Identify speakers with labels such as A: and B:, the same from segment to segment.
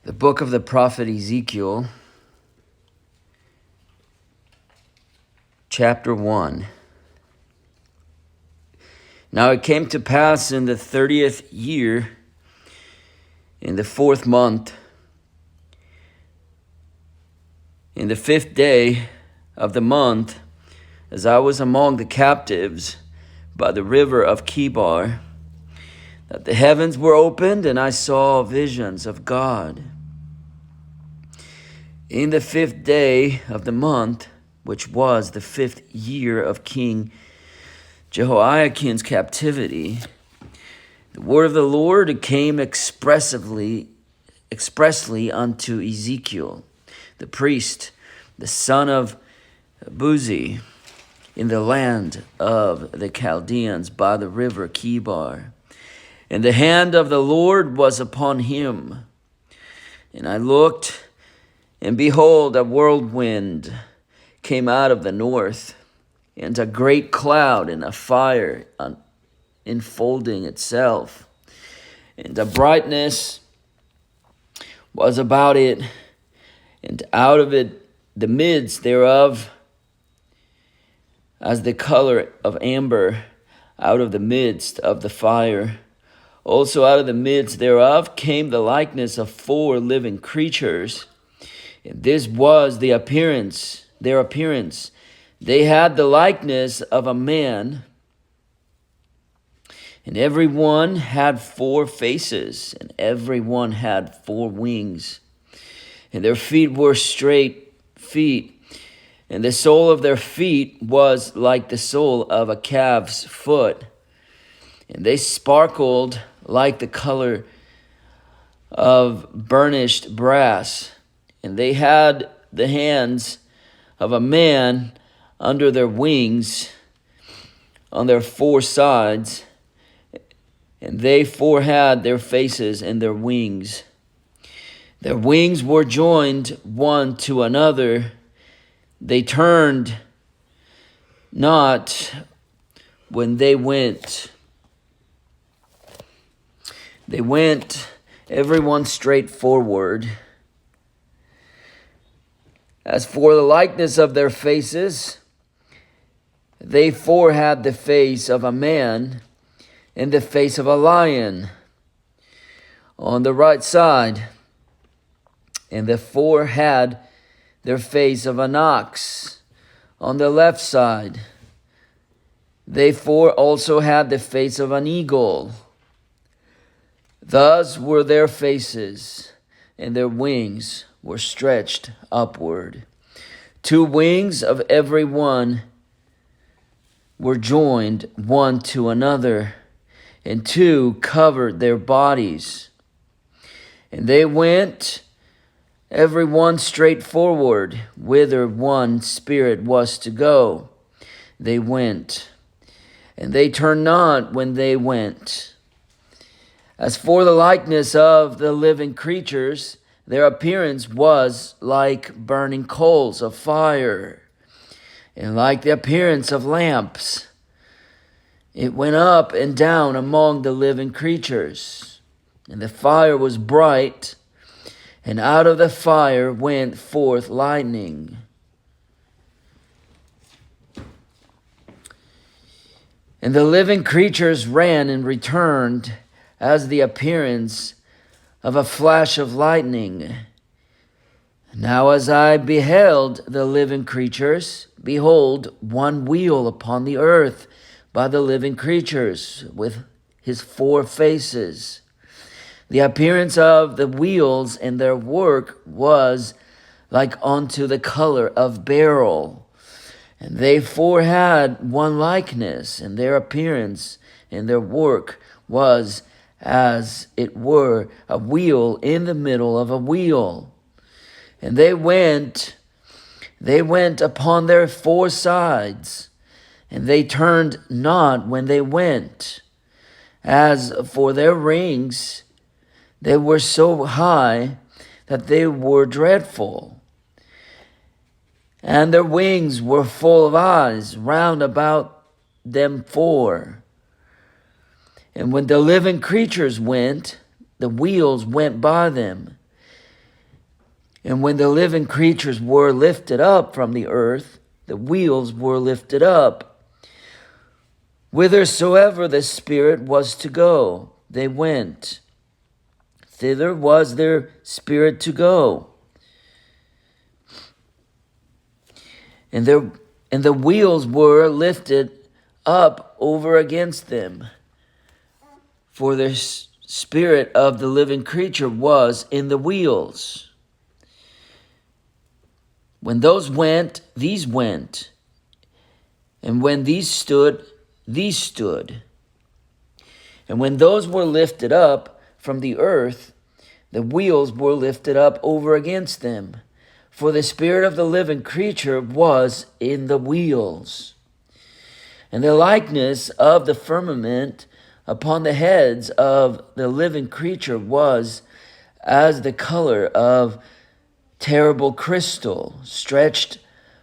A: The book of the prophet Ezekiel, chapter 1. Now it came to pass in the 30th year, in the 4th month, in the 5th day of the month, as I was among the captives by the river of Chebar, that the heavens were opened, and I saw visions of God. In the 5th day of the month, which was the 5th year of King Jehoiakim's captivity, the word of the Lord came expressly unto Ezekiel, the priest, the son of Buzi, in the land of the Chaldeans by the river Chebar. And the hand of the Lord was upon him. And I looked, and behold, a whirlwind came out of the north, and a great cloud and a fire enfolding itself. And a brightness was about it, and out of it the midst thereof, as the color of amber, out of the midst of the fire. Also out of the midst thereof came the likeness of 4 living creatures. And this was their appearance. They had the likeness of a man, and every one had 4 faces, and every one had 4 wings. And their feet were straight feet, and the sole of their feet was like the sole of a calf's foot. And they sparkled like the color of burnished brass. And they had the hands of a man under their wings on their 4 sides, and they 4 had their faces and their wings. Their wings were joined one to another. They turned not when they went. They went every one straight forward. As for the likeness of their faces, they 4 had the face of a man and the face of a lion on the right side, and the 4 had their face of an ox on the left side. They 4 also had the face of an eagle. Thus were their faces, and their wings were stretched upward. 2 wings of every one were joined one to another, and 2 covered their bodies. And they went every one straight forward, whither one spirit was to go. They went, and they turned not when they went. As for the likeness of the living creatures, their appearance was like burning coals of fire, and like the appearance of lamps. It went up and down among the living creatures, and the fire was bright, and out of the fire went forth lightning. And the living creatures ran and returned as the appearance of a flash of lightning. Now as I beheld the living creatures, behold, one wheel upon the earth by the living creatures, with his 4 faces. The appearance of the wheels and their work was like unto the color of beryl. And they 4 had one likeness, and their appearance and their work was as it were a wheel in the middle of a wheel. And they went upon their 4 sides, and they turned not when they went. As for their rings, they were so high that they were dreadful. And their wings were full of eyes round about them 4. And when the living creatures went, the wheels went by them, And when the living creatures were lifted up from the earth, the wheels were lifted up. Whithersoever the Spirit was to go, they went. Thither was their spirit to go. And the wheels were lifted up over against them. For the spirit of the living creature was in the wheels. When those went, these went. And when these stood, these stood. And when those were lifted up from the earth, the wheels were lifted up over against them. For the spirit of the living creature was in the wheels. And the likeness of the firmament upon the heads of the living creature was as the color of terrible crystal stretched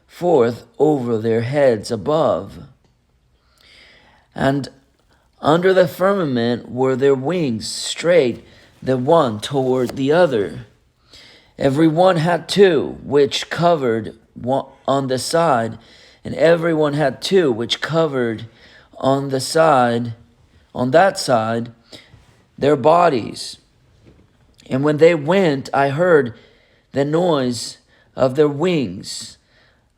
A: forth over their heads above. And under the firmament were their wings straight, the one toward the other. Every one had two, which covered one on the side, and every one had two, which covered on the side, on that side, their bodies. And when they went, I heard the noise of their wings,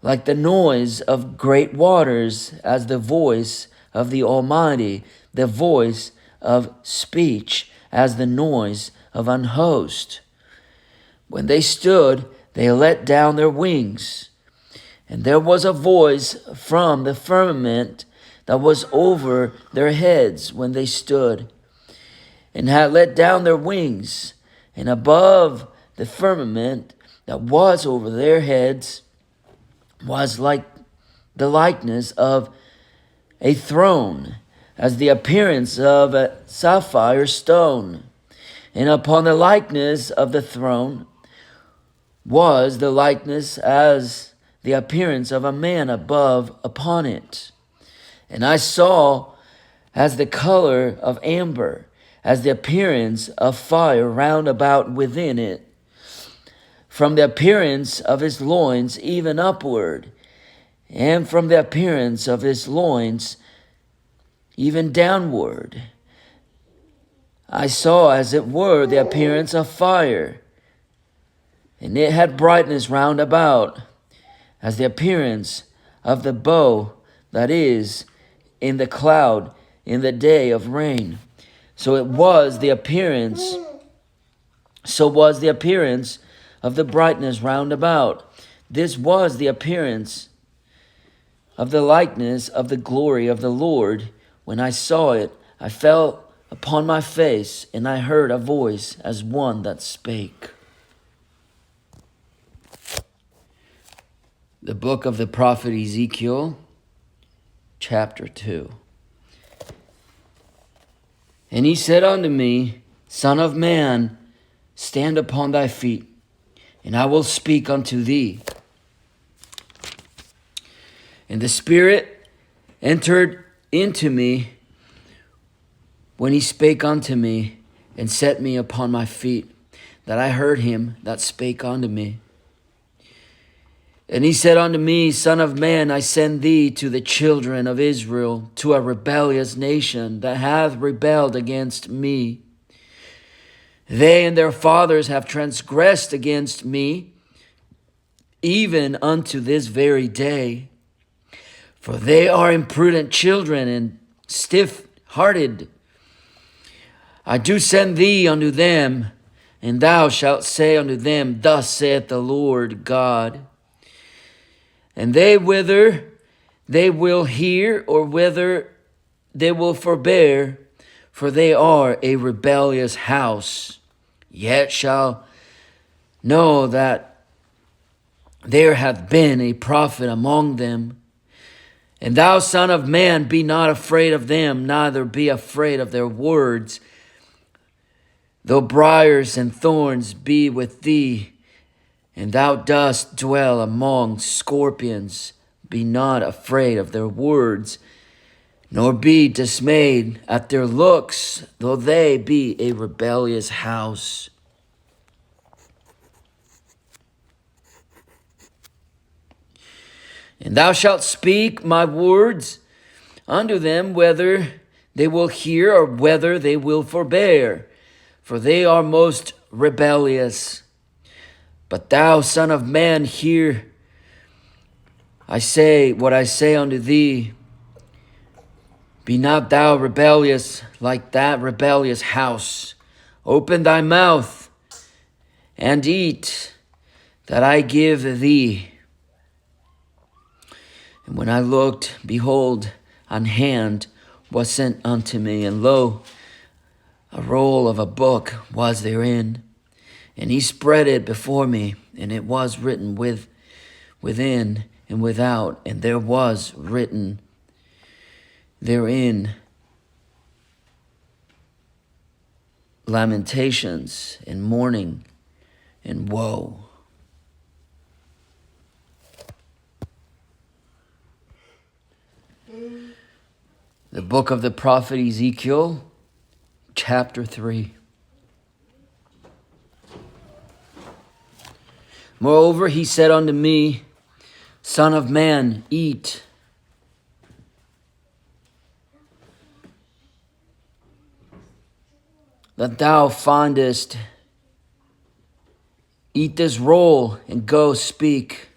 A: like the noise of great waters, as the voice of the Almighty, the voice of speech, as the noise of an host. When they stood, they let down their wings, and there was a voice from the firmament that was over their heads when they stood, and had let down their wings, and above the firmament that was over their heads was like the likeness of a throne, as the appearance of a sapphire stone. And upon the likeness of the throne was the likeness as the appearance of a man above upon it. And I saw as the color of amber, as the appearance of fire round about within it, from the appearance of his loins even upward, and from the appearance of his loins even downward. I saw as it were the appearance of fire, and it had brightness round about, as the appearance of the bow that is in the cloud in the day of rain. So was the appearance of the brightness round about. This was the appearance of the likeness of the glory of the Lord. When I saw it, I fell upon my face, and I heard a voice as one that spake. The book of the prophet Ezekiel, chapter 2. And he said unto me, Son of man, stand upon thy feet, and I will speak unto thee. And the Spirit entered into me when he spake unto me, and set me upon my feet, that I heard him that spake unto me. And he said unto me, Son of man, I send thee to the children of Israel, to a rebellious nation that hath rebelled against me. They and their fathers have transgressed against me, even unto this very day. For they are imprudent children and stiff-hearted. I do send thee unto them, and thou shalt say unto them, Thus saith the Lord God. And they, whether they will hear or whether they will forbear, for they are a rebellious house, yet shall know that there hath been a prophet among them. And thou, son of man, be not afraid of them, neither be afraid of their words. Though briars and thorns be with thee, and thou dost dwell among scorpions, be not afraid of their words, nor be dismayed at their looks, though they be a rebellious house. And thou shalt speak my words unto them, whether they will hear or whether they will forbear, for they are most rebellious. But thou, Son of man, hear I say what I say unto thee. Be not thou rebellious like that rebellious house. Open thy mouth and eat that I give thee. And when I looked, behold, an hand was sent unto me, and lo, a roll of a book was therein. And he spread it before me, and it was written within and without, and there was written therein lamentations and mourning and woe. The book of the prophet Ezekiel, chapter 3. Moreover, he said unto me, Son of man, eat. That thou findest, eat this roll, and go speak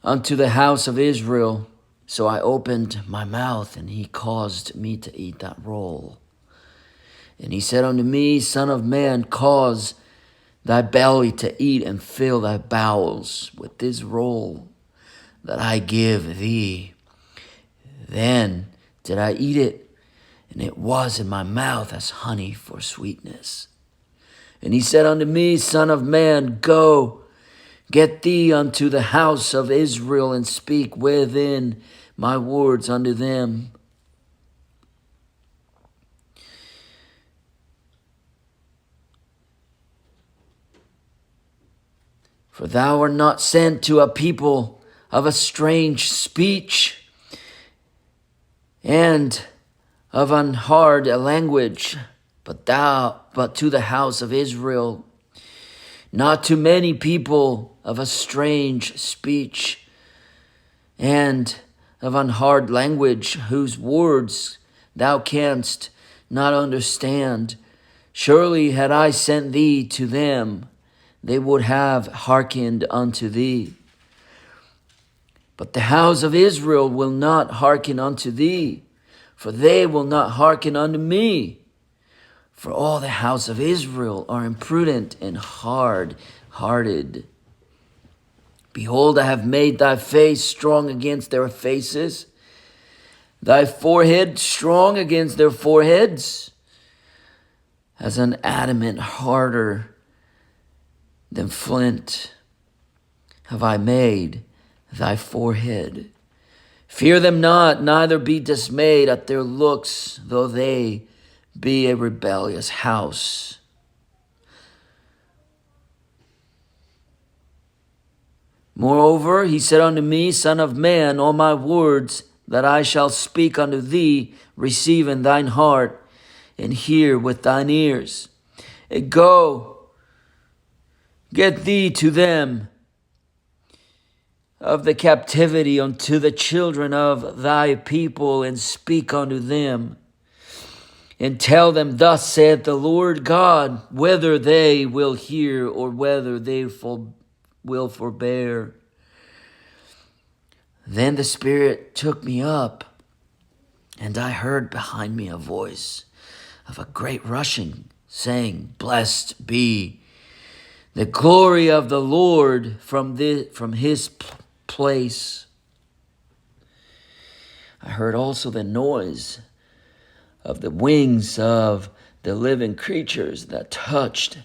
A: unto the house of Israel. So I opened my mouth, and he caused me to eat that roll. And he said unto me, Son of man, cause thy belly to eat, and fill thy bowels with this roll that I give thee. Then did I eat it, and it was in my mouth as honey for sweetness. And he said unto me, Son of man, go, get thee unto the house of Israel, and speak within my words unto them. For thou art not sent to a people of a strange speech and of an hard language, but to the house of Israel, not to many people of a strange speech and of an hard language, whose words thou canst not understand. Surely had I sent thee to them, they would have hearkened unto thee. But the house of Israel will not hearken unto thee, for they will not hearken unto me. For all the house of Israel are imprudent and hard-hearted. Behold, I have made thy face strong against their faces, thy forehead strong against their foreheads, as an adamant harder than flint have I made thy forehead. Fear them not, neither be dismayed at their looks, though they be a rebellious house. Moreover, he said unto me, Son of man, all my words that I shall speak unto thee, receive in thine heart, and hear with thine ears. And go, get thee to them of the captivity unto the children of thy people, and speak unto them, and tell them, Thus saith the Lord God, whether they will hear or whether they will forbear. Then the Spirit took me up, and I heard behind me a voice of a great rushing, saying, Blessed be the glory of the Lord from his place. I heard also the noise of the wings of the living creatures that touched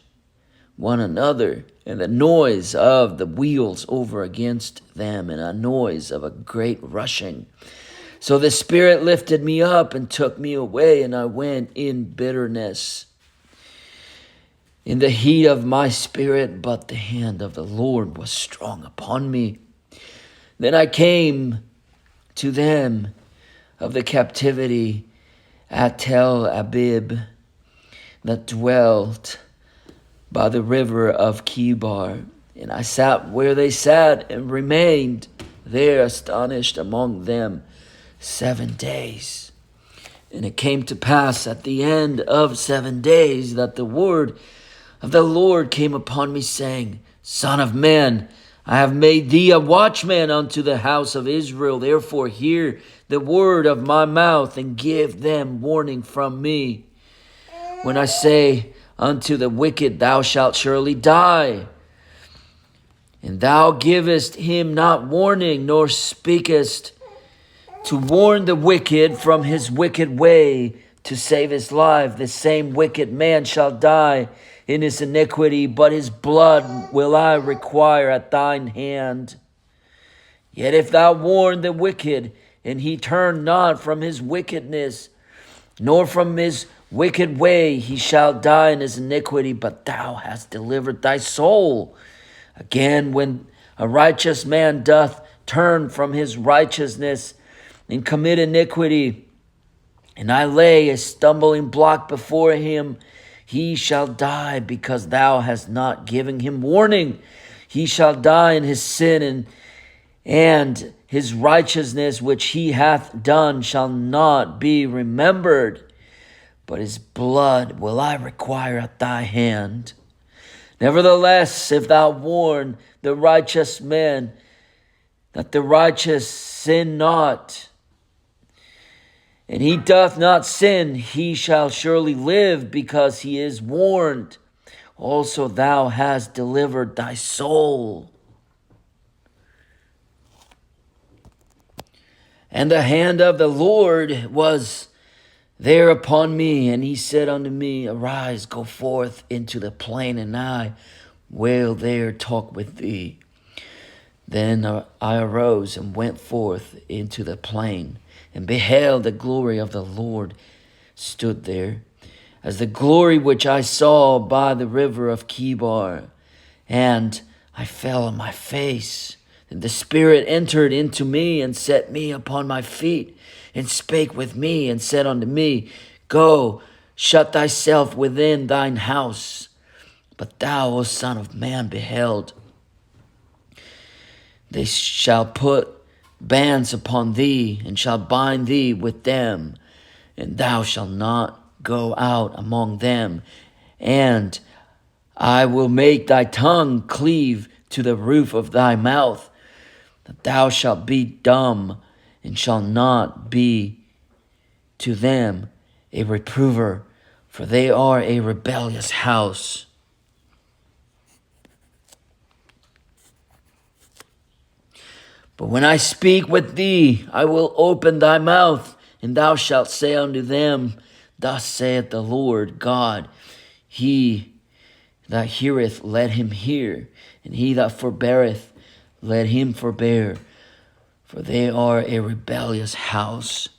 A: one another, and the noise of the wheels over against them, and a noise of a great rushing. So the Spirit lifted me up and took me away, and I went in bitterness, in the heat of my spirit, but the hand of the Lord was strong upon me. Then I came to them of the captivity at Tel Abib, that dwelt by the river of Kibar, And I sat where they sat and remained there astonished among them 7 days. And it came to pass at the end of 7 days that the word of the Lord came upon me, saying, Son of man, I have made thee a watchman unto the house of Israel. Therefore hear the word of my mouth, and give them warning from me. When I say unto the wicked, Thou shalt surely die, and thou givest him not warning, nor speakest to warn the wicked from his wicked way, to save his life, the same wicked man shall die in his iniquity, but his blood will I require at thine hand. Yet if thou warn the wicked, and he turn not from his wickedness, nor from his wicked way, he shall die in his iniquity, but thou hast delivered thy soul. Again, when a righteous man doth turn from his righteousness and commit iniquity, and I lay a stumbling block before him, he shall die, because thou hast not given him warning. He shall die in his sin, and his righteousness which he hath done shall not be remembered, but his blood will I require at thy hand. Nevertheless, if thou warn the righteous man, that the righteous sin not, and he doth not sin, he shall surely live, because he is warned. Also thou hast delivered thy soul. And the hand of the Lord was there upon me, and he said unto me, Arise, go forth into the plain, and I will there talk with thee. Then I arose and went forth into the plain, and beheld the glory of the Lord stood there, as the glory which I saw by the river of Kibar. And I fell on my face, and the Spirit entered into me, and set me upon my feet, and spake with me, and said unto me, Go, shut thyself within thine house. But thou, O Son of man, beheld, they shall put bands upon thee, and shall bind thee with them, and thou shalt not go out among them. And I will make thy tongue cleave to the roof of thy mouth, that thou shalt be dumb, and shalt not be to them a reprover, for they are a rebellious house. But when I speak with thee, I will open thy mouth, and thou shalt say unto them, Thus saith the Lord God, He that heareth, let him hear, and he that forbeareth, let him forbear, for they are a rebellious house.